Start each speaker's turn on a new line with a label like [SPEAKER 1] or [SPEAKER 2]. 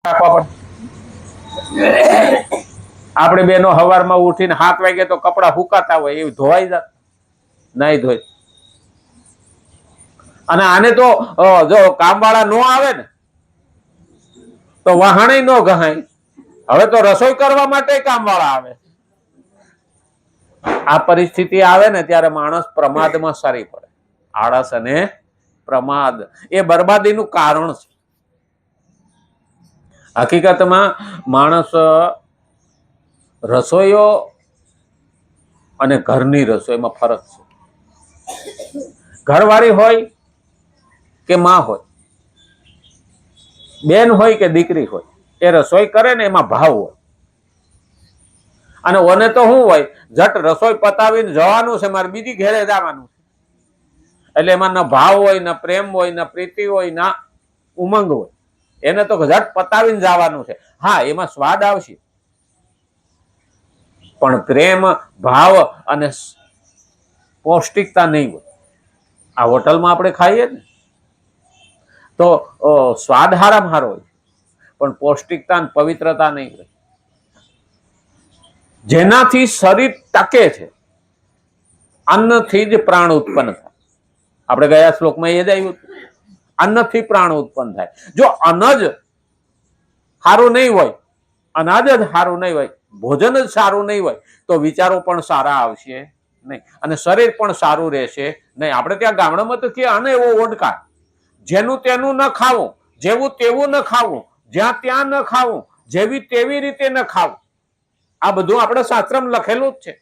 [SPEAKER 1] રાખવા પડે. આપણે બેનો સવારમાં ઉઠીને 7 વાગે તો કપડા સુકાતા હોય એ ધોવાઈ જાય, નહીં ધોઈ. અને આને તો જો કામવાળા નો આવે ને તો વહાણે નો ગહાય. હવે તો રસોઈ કરવા માટે કામવાળા આવે. આ પરિસ્થિતિ આવે ને ત્યારે માણસ પ્રમાદમાં સરી પડે. આળસ અને પ્રમાદ એ બરબાદીનું કારણ છે. હકીકતમાં માણસ રસોઈયો અને ઘરની રસોઈમાં ફરક છે. ઘરવાળી હોય કે માં હોય, બેન હોય કે દીકરી હોય, એ રસોઈ કરે ને એમાં ભાવ હોય. અને ઓને તો શું હોય, જટ રસોઈ પતાવીને જવાનું છે, મારે બીજી ઘેરે જવાનું છે. એટલે એમાં ના ભાવ હોય, ના પ્રેમ હોય, ના પ્રીતિ હોય, ના ઉમંગ હોય. એને તો ઝટ પતાવીને જવાનું છે. હા, એમાં સ્વાદ આવશે, પણ પ્રેમ, ભાવ અને પૌષ્ટિકતા નહીં હોય. આ હોટલમાં આપણે ખાઈએ ને તો સ્વાદ હારામાં હારો હોય, પણ પૌષ્ટિકતા અને પવિત્રતા નહીં હોય. જેનાથી શરીર ટકે છે, અન્નથી જ પ્રાણ ઉત્પન્ન થાય. આપણે ગયા શ્લોકમાં એ જ આવ્યું, અન્નથી પ્રાણ ઉત્પન્ન થાય. જો અન્ન જ સારું નહીં હોય, અનાજ જ સારું નહીં હોય, ભોજન જ સારું નહીં હોય, તો વિચારો પણ સારા આવશે નહીં અને શરીર પણ સારું રહેશે નહીં. આપણે ત્યાં ગામડામાં તો કે આને એવો ઓડકાર, જેનું તેનું ન ખાવું, જેવું તેવું ન ખાવું, જ્યાં ત્યાં ન ખાવું, જેવી તેવી રીતે ન ખાવું. આ બધું આપણે શાસ્ત્રમાં લખેલું જ છે.